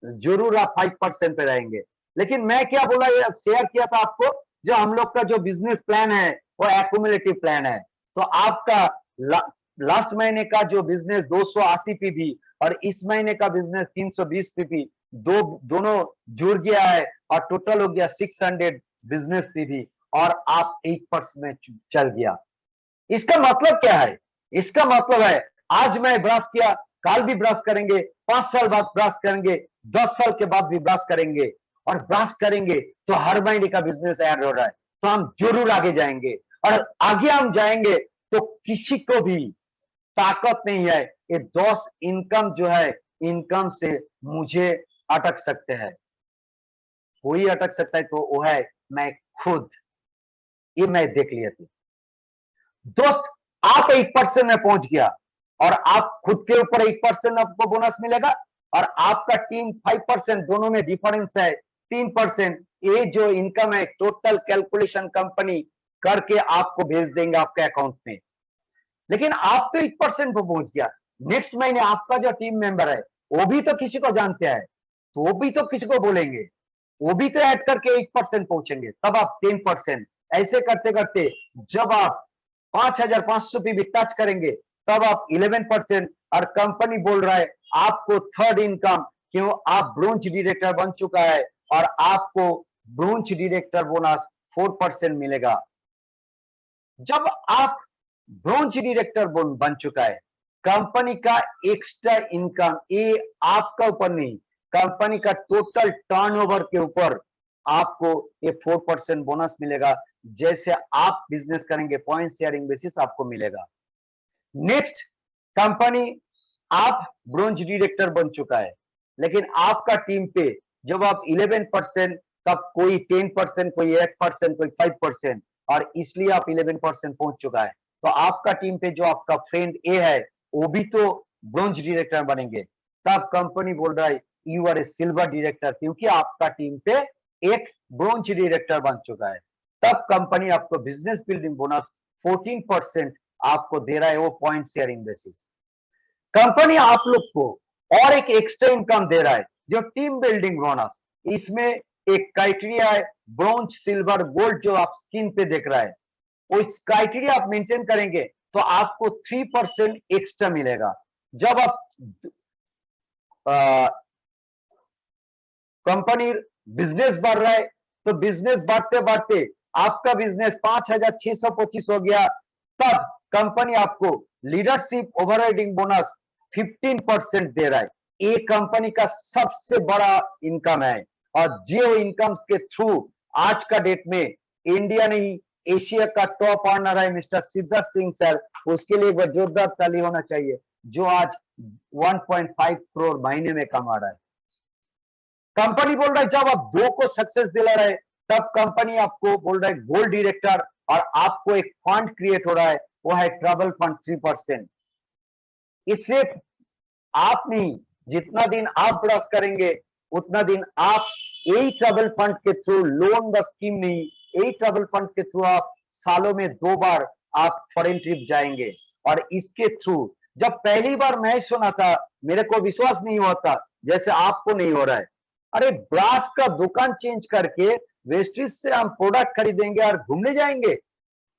जरूर आप 5% पे रहेंगे। लेकिन मैं क्या बोला, शेयर किया था आपको, जो हम लोग का जो बिजनेस प्लान है वो एक्यूमुलेटिव प्लान है। तो आपका लास्ट महीने का जो बिजनेस 280 पीवी और इस महीने का बिजनेस 320 पीवी, दोनों जुड़ गया है और टोटल हो गया 600 बिजनेस पीवी, और आप 8% में चल गया। इसका मतलब क्या है? इसका मतलब है आज मैं ब्रश किया, कल भी ब्रश करेंगे, 5 साल बाद ब्रश करेंगे, 10 साल के बाद भी ब्रश करेंगे, और ब्रश करेंगे तो हर महीने का बिजनेस ऐड हो रहा है, तो हम जरूर आगे जाएंगे। और आगे हम जाएंगे तो किसी को भी ताकत नहीं है ये 10 इनकम जो है, इनकम से मुझे अटक सकते हैं। कोई अटक सकता है तो वो है मैं खुद। ये मैं देख लिया थी दोस्त। आप 8% में पहुंच गया और आप खुद के ऊपर 8% आपको बोनस मिलेगा, और आपका टीम 5%, दोनों में डिफरेंस है 3%। ये जो इनकम है टोटल कैलकुलेशन कंपनी करके आपको भेज देंगे आपके अकाउंट में। लेकिन आप तो 8% पे पहुंच गया, नेक्स्ट महीने आपका जो टीम मेंबर है वो भी तो किसी को जानते हैं, तो वो भी तो किसी को बोलेंगे, वो भी तो ऐड करके 8% पहुंचेंगे, तब आप 10%। ऐसे करते करते जब आप 5,500 भी टच करेंगे तब आप 11%, और कंपनी बोल रहा है आपको थर्ड इनकम, क्यों? आप ब्रोंज डायरेक्टर बन चुका है और आपको ब्रोंज डायरेक्टर बोनस 4% मिलेगा। जब आप ब्रोंज डायरेक्टर बन चुका है, कंपनी का एक्स्ट्रा इनकम, ये आपका ऊपर नहीं, कंपनी का टोटल टर्नओवर के ऊपर आपको ये 4% बोनस मिलेगा। जैसे आप बिजनेस करेंगे पॉइंट शेयरिंग बेसिस आपको मिलेगा। नेक्स्ट, कंपनी, आप ब्रोंज डायरेक्टर बन चुका है, लेकिन आपका टीम पे जब आप 11%, तब कोई 10%, कोई 8%, कोई 5%, और इसलिए आप 11% पहुंच चुका है, तो आपका टीम पे जो आपका फ्रेंड ए है वो भी तो ब्रोंज डायरेक्टर बनेंगे। तब कंपनी बोल रहा है you are a silver director, क्योंकि आपका टीम पे एक ब्रोंज डायरेक्टर बन चुका है। तब कंपनी आपको बिजनेस बिल्डिंग बोनस 14% आपको दे रहा है, वो पॉइंट शेयरिंग बेसिस। कंपनी आप लोग को और एक एक्स्ट्रा इनकम दे रहा है जो टीम बिल्डिंग बोनस। इसमें एक क्राइटेरिया है ब्रॉन्ज, सिल्वर, गोल्ड, जो आप स्क्रीन पे देख रहा है, वो इस क्राइटेरिया आप मेंटेन करेंगे तो आपको 3% एक्स्ट्रा मिलेगा। जब आप कंपनी बिजनेस बढ़ रहा है, तो बिजनेस बढ़ते बढ़ते आपका बिजनेस 5,625 हो गया, तब कंपनी आपको लीडरशिप ओवरराइडिंग बोनस 15% दे रहा है। ये कंपनी का सबसे बड़ा इनकम है, और जियो इनकम के थ्रू आज का डेट में इंडिया नहीं एशिया का टॉप अर्नर है मिस्टर सिद्धार्थ सिंह सर। उसके लिए जोरदार ताली होना चाहिए, जो आज 1.5 करोड़ महीने में कमा रहा है। कंपनी बोल रहा है जब आप 2 को सक्सेस दिला रहे, तब कंपनी आपको बोल रहा है गोल्ड डायरेक्टर, और आपको एक फंड क्रिएट हो रहा है, वो है ट्रैवल फंड 3%। इससे आप नहीं, जितना दिन आप ब्रश करेंगे उतना दिन आप यही ट्रैवल फंड के थ्रू, लोन व स्कीम नहीं, यही ट्रैवल फंड के थ्रू आप सालों में 2 बार आप फॉरेन ट्रिप जाएंगे। और इसके थ्रू जब पहली बार मैं सुना था मेरे को विश्वास नहीं होता, जैसे आपको नहीं हो रहा है। अरे ब्रास का दुकान चेंज करके वेस्टिज से हम प्रोडक्ट खरीदेंगे और घूमने जाएंगे।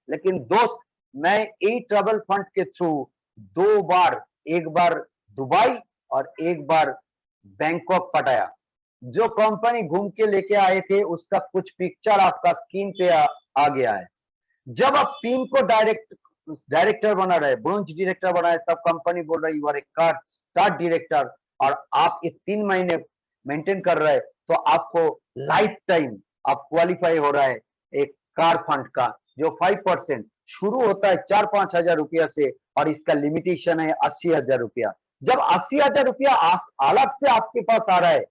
लेकिन दोस्त, मैं ई ट्रैवल फंड के थ्रू 2 बार, एक बार दुबई और एक बार बैंकॉक पटाया। जो कंपनी घूम के लेके आए थे उसका कुछ पिक्चर आपका स्क्रीन पे आ गया है। जब आप टीम को डायरेक्टर बना रहे, ब्रोंज डायरेक्टर बना रहे, तब कंपनी बोल रही you are a star director, और आप ये 3 महीने मेंटेन कर रहे हैं तो आपको लाइफ टाइम आप क्वालिफाई हो रहा है एक कार फंड का, जो 5% शुरू होता है 4-5 हजार रुपया से, और इसका लिमिटेशन है 80,000 रुपया। जब 80,000 रुपया अलग से आपके पास आ रहा है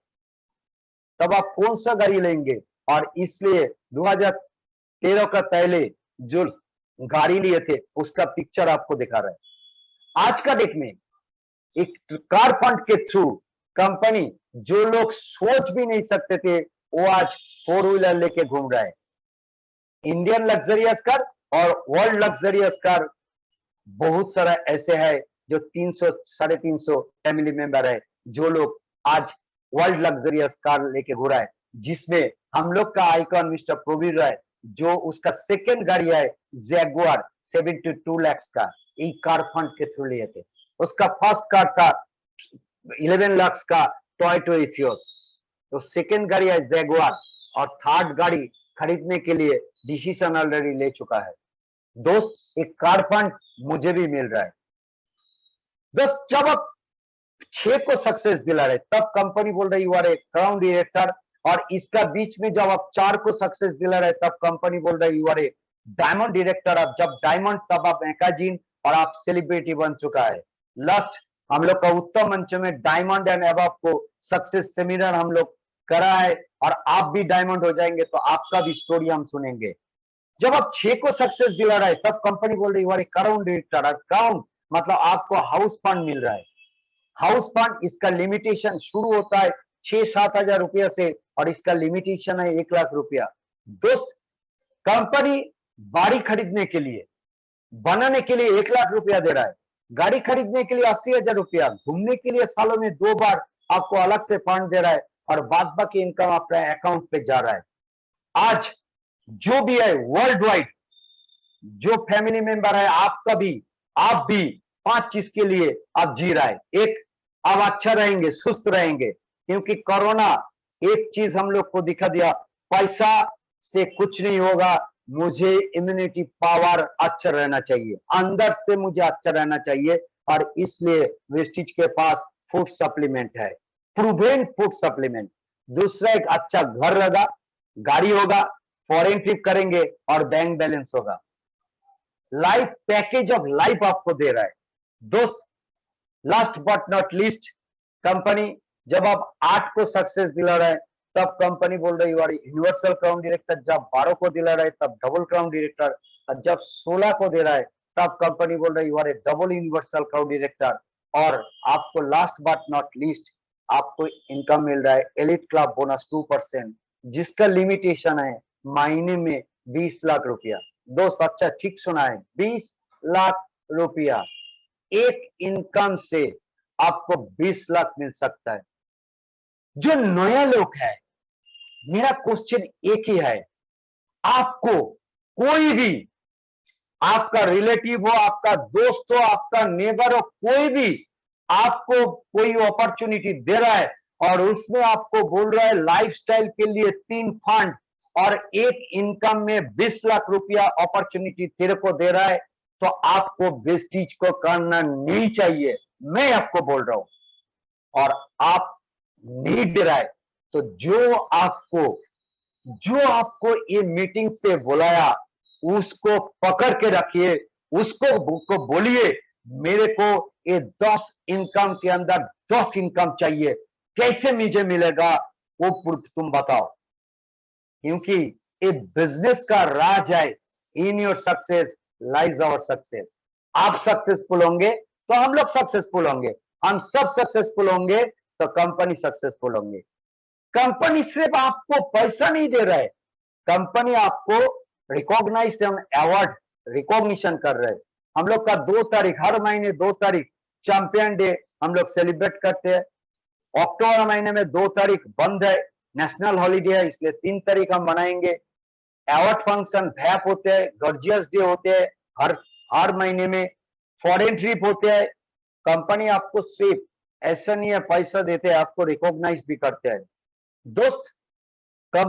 तब आप कौन सा गाड़ी लेंगे? और इसलिए 2013 का पहले जो गाड़ी लिए थे उसका पिक्चर आपको दिखा रहा है। आज का डेट में एक कार फंड के थ्रू कंपनी, जो लोग सोच भी नहीं सकते थे, वो आज 4 व्हीलर लेके घूम रहा है। इंडियन लग्जरियस कार और वर्ल्ड लग्जरियस कार बहुत सारा ऐसे है जो 300 350 फैमिली मेंबर है, जो लोग आज वर्ल्ड लग्जरियस कार लेके घूम रहा है, जिसमें हम लोग का आइकॉन मिस्टर प्रवीण राय, जो उसका सेकेंड गाड़ी है जैगुआर 72 लाख का, ये कार फंड के थ्रू लिए थे। उसका फर्स्ट कार था 11 लाख का टोयोटा इथियोस, तो सेकेंड गाड़ी है जैगुआर, और थर्ड गाड़ी खरीदने के लिए डिसीजन ऑलरेडी ले चुका है। दोस्त, एक कार फंड मुझे भी मिल रहा है। दोस्त, जब आप 6 को सक्सेस दिला रहे तब कंपनी बोल रही you are a crown director, और इसका बीच में जब आप 4 को सक्सेस दिला रहे तब कंपनी बोल रही you are a diamond director. अब जब डायमंड तब आप मैगजीन और आप सेलिब्रिटी बन चुका है। लास्ट हम लोग का उत्तम मंच में डायमंड एंड अबव को सक्सेस सेमिनार हम लोग करा है, और आप भी डायमंड हो जाएंगे तो आपका भी स्टोरी हम सुनेंगे। जब आप 6 को सक्सेस दिला रहे तब कंपनी बोल रही you are a crown director. Crown मतलब आपको हाउस फंड मिल रहा है। हाउस फंड, इसका लिमिटेशन शुरू होता है 6-7 हजार रुपया से, और इसका लिमिटेशन है 1 लाख रुपया। दोस्त, कंपनी बाड़ी खरीदने के लिए, बनाने के लिए 1 लाख रुपया दे रहा है, गाड़ी खरीदने के लिए 80,000 रुपया, घूमने के लिए सालों में 2 बार आपको अलग से फंड दे रहा है, और बाद बाकी इनकम आपके अकाउंट पे जा रहा है। आज जो भी है वर्ल्ड वाइड जो फैमिली मेंबर है आपका भी, आप भी 5 चीज के लिए आप जी रहा है। एक, आप अच्छा रहेंगे, सुस्त रहेंगे, क्योंकि कोरोना एक चीज हम लोग को दिखा दिया, पैसा से कुछ नहीं होगा, मुझे इम्यूनिटी पावर अच्छा रहना चाहिए, अंदर से मुझे अच्छा रहना चाहिए, और इसलिए वेस्टिज के पास फूड सप्लीमेंट है, प्रूवेन फूड सप्लीमेंट। दूसरा, एक अच्छा घर रहेगा, गाड़ी होगा, फॉरेन ट्रिप करेंगे, और बैंक बैलेंस होगा। लाइफ पैकेज ऑफ लाइफ आपको दे रहा है। दोस्त, last but not least, company जब आप 8 को सक्सेस दिला रहे हैं तब कंपनी बोल रही है यूनिवर्सल क्राउन डायरेक्टर, जब 12 को दिला रहे तब डबल क्राउन डायरेक्टर, और जब 16 को दे रहा है तब कंपनी बोल रही है डबल यूनिवर्सल क्राउन डायरेक्टर। और आपको लास्ट बट नॉट लीस्ट, आपको इनकम मिल रहा है एलिट क्लब बोनस 2%, जिसका लिमिटेशन है महीने में 20 लाख रुपया। दोस्त, अच्छा ठीक सुना है, 20 लाख रुपया एक इनकम से आपको 20 लाख मिल सकता है। जो नया लोग है, मेरा क्वेश्चन एक ही है, आपको कोई भी, आपका रिलेटिव हो, आपका दोस्त हो, आपका नेबर हो, कोई भी आपको कोई अपॉर्चुनिटी दे रहा है और उसमें आपको बोल रहा है लाइफस्टाइल के लिए 3 फंड और एक इनकम में 20 लाख रुपया अपॉर्चुनिटी तेरे को दे रहा है, तो आपको वेस्टिज को करना नहीं चाहिए, मैं आपको बोल रहा हूं। और आप नहीं दे रहा है तो जो आपको ये मीटिंग पे बुलाया उसको पकड़ के रखिए, उसको बोलिए मेरे को ये 10 इनकम के अंदर 10 इनकम चाहिए, कैसे मुझे मिलेगा वो तुम बताओ। क्योंकि ये बिजनेस का राज है, in your success lies our success. आप सक्सेसफुल होंगे तो हम लोग सक्सेसफुल होंगे, हम सब सक्सेसफुल होंगे तो कंपनी सक्सेसफुल होंगे। कंपनी सिर्फ आपको पैसा नहीं दे रहा है, कंपनी आपको रिकॉग्नाइज अवार्ड रिकॉग्निशन कर रहे हैं। हम लोग का 2 तारीख, हर महीने 2 तारीख चैंपियन डे हम लोग सेलिब्रेट करते हैं। अक्टूबर महीने में 2 तारीख बंद है, नेशनल हॉलीडे है, इसलिए 3 तारीख हम मनाएंगे। अवार्ड फंक्शन भैप होते हैं, गॉर्जियस डे होते हैं, हर महीने में फॉरेन ट्रिप होते हैं। कंपनी आपको सिर्फ ऐसा नहीं है पैसा देते आपको रिकॉग्नाइज भी करते हैं दोस्त। कब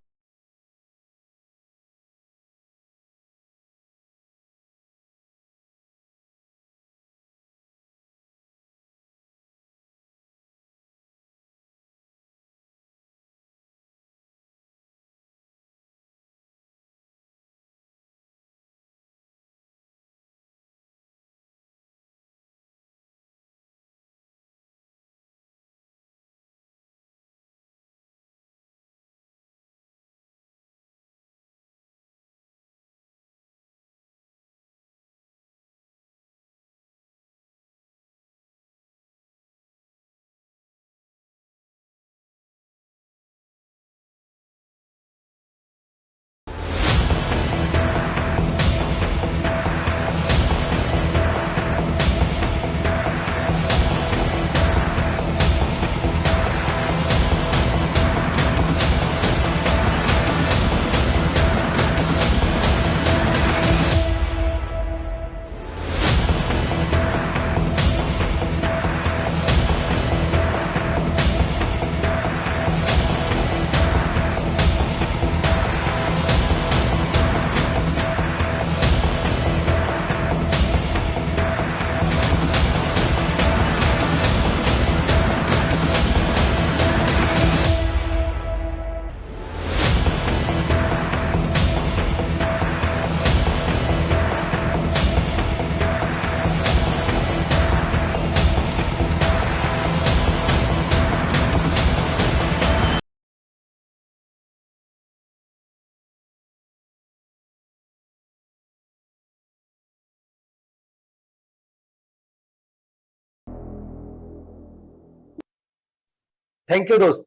थैंक यू दोस्त।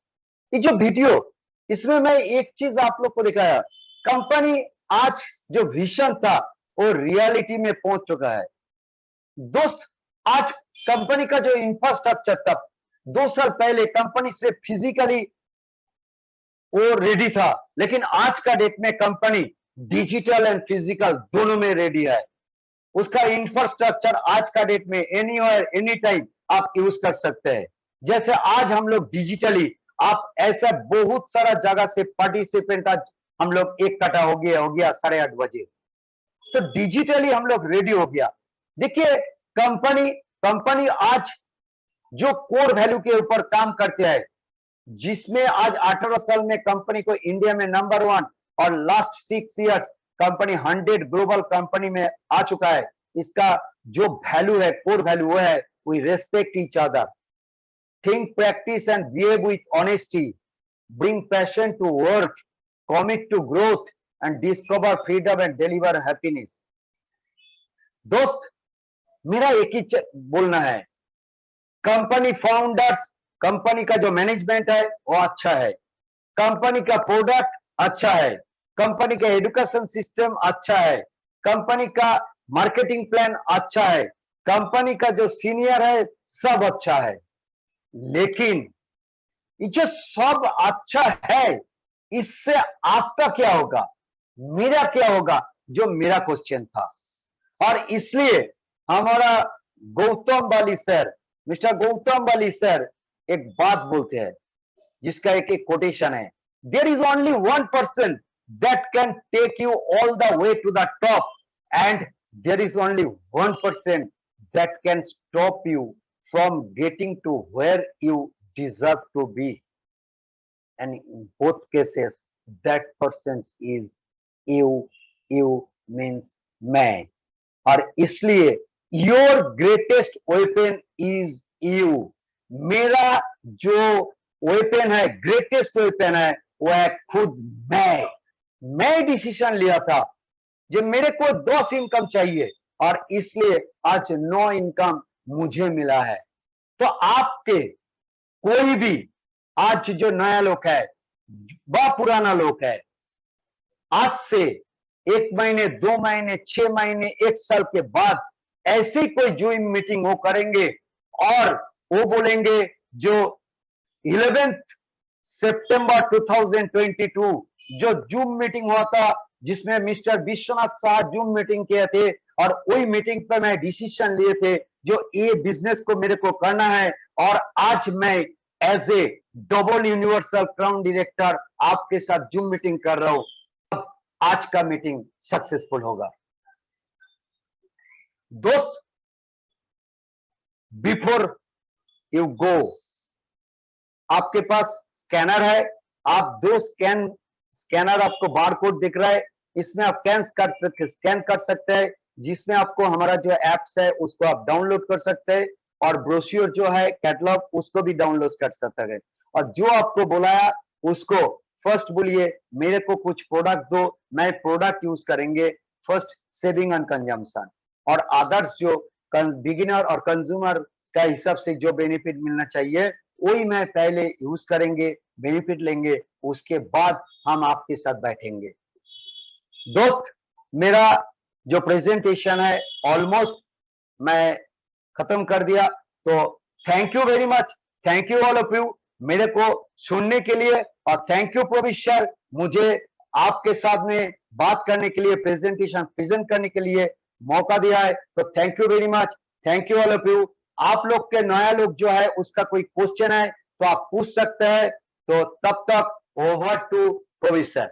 ये जो वीडियो, इसमें मैं एक चीज आप लोग को दिखाया, कंपनी आज जो विजन था वो रियलिटी में पहुंच चुका है दोस्त। आज कंपनी का जो इंफ्रास्ट्रक्चर था, 2 साल पहले कंपनी से फिजिकली वो रेडी था, लेकिन आज का डेट में कंपनी डिजिटल एंड फिजिकल दोनों में रेडी है। उसका इंफ्रास्ट्रक्चर आज का डेट में एनी और एनी टाइम आप यूज कर सकते हैं। जैसे आज हम लोग डिजिटली, आप ऐसा बहुत सारा जगह से पार्टिसिपेंट आज हम लोग एक कटा हो गया 8:30 बजे, तो डिजिटली हम लोग रेडी हो गया। देखिए, कंपनी कंपनी आज जो कोर वैल्यू के ऊपर काम करते हैं, जिसमें आज 18 साल में कंपनी को इंडिया में नंबर 1 और last 6 years company 100 global company में आ चुका है। इसका जो वैल्यू है, कोर वैल्यू, वो है we respect each other, think, practice and behave with honesty, bring passion to work, commit to growth and discover freedom and deliver happiness. दोस्त, मेरा एक ही बोलना है, कंपनी फाउंडर्स, कंपनी का जो मैनेजमेंट है वो अच्छा है, कंपनी का प्रोडक्ट अच्छा है, कंपनी का एजुकेशन सिस्टम अच्छा है, कंपनी का मार्केटिंग प्लान अच्छा है, कंपनी का जो सीनियर है सब अच्छा है। लेकिन ये जो सब अच्छा है, इससे आपका क्या होगा, मेरा क्या होगा, जो मेरा क्वेश्चन था। और इसलिए हमारा Gautam Bali sir, mister Gautam Bali sir एक बात बोलते हैं, जिसका एक एक कोटेशन है, there is only 1% that can take you all the way to the top, and there is only 1% that can stop you from getting to where you deserve to be, and in both cases that person is you. You means मैं। और इसलिए your greatest weapon is you. मेरा जो weapon है, greatest weapon है, वो है खुद मैं डिसीजन लिया था जब मेरे को 10 इनकम चाहिए, और इसलिए आज 9 इनकम मुझे मिला है। तो आपके कोई भी आज जो नया लोग है व पुराना लोग है, आज से 1 महीने, 2 महीने, 6 महीने, 1 साल के बाद ऐसी कोई जूम मीटिंग वो करेंगे और वो बोलेंगे जो 11 सितंबर 2022 जो जूम मीटिंग हुआ था, जिसमें mister Vishwanath Shah zoom meeting किए थे, और वही मीटिंग पर मैं डिसीजन लिए थे जो ये बिजनेस को मेरे को करना है। और आज मैं as a double universal crown director आपके साथ जूम मीटिंग कर रहा हूं। अब आज का मीटिंग सक्सेसफुल होगा। दोस्त, बिफोर यू गो, आपके पास स्कैनर है, आप दो स्कैनर आपको बारकोड दिख रहा है, इसमें आप स्कैन कर सकते हैं, जिसमें आपको हमारा जो एप्स है उसको आप डाउनलोड कर सकते हैं और ब्रोश्योर जो है कैटलॉग उसको भी डाउनलोड कर सकते हैं। और जो आपको बुलाया उसको फर्स्ट बोलिए मेरे को कुछ प्रोडक्ट दो, मैं प्रोडक्ट यूज करेंगे फर्स्ट सेविंग एंड कंजम्पशन, और अदर्स जो बिगिनर और कंज्यूमर का हिसाब से जो बेनिफिट मिलना चाहिए वही मैं पहले यूज करेंगे, बेनिफिट लेंगे, उसके बाद हम आपके साथ बैठेंगे। दोस्त, मेरा जो प्रेजेंटेशन है ऑलमोस्ट मैं खत्म कर दिया, तो thank you very much, thank you all of you मेरे को सुनने के लिए, और थैंक यू प्रोविश सर मुझे आपके साथ में बात करने के लिए, प्रेजेंटेशन प्रेजेंट करने के लिए मौका दिया है, तो thank you very much, thank you all of you. आप लोग के नया लोग जो है उसका कोई क्वेश्चन है तो आप पूछ सकते हैं, तो तब तक ओवर टू प्रोविश सर।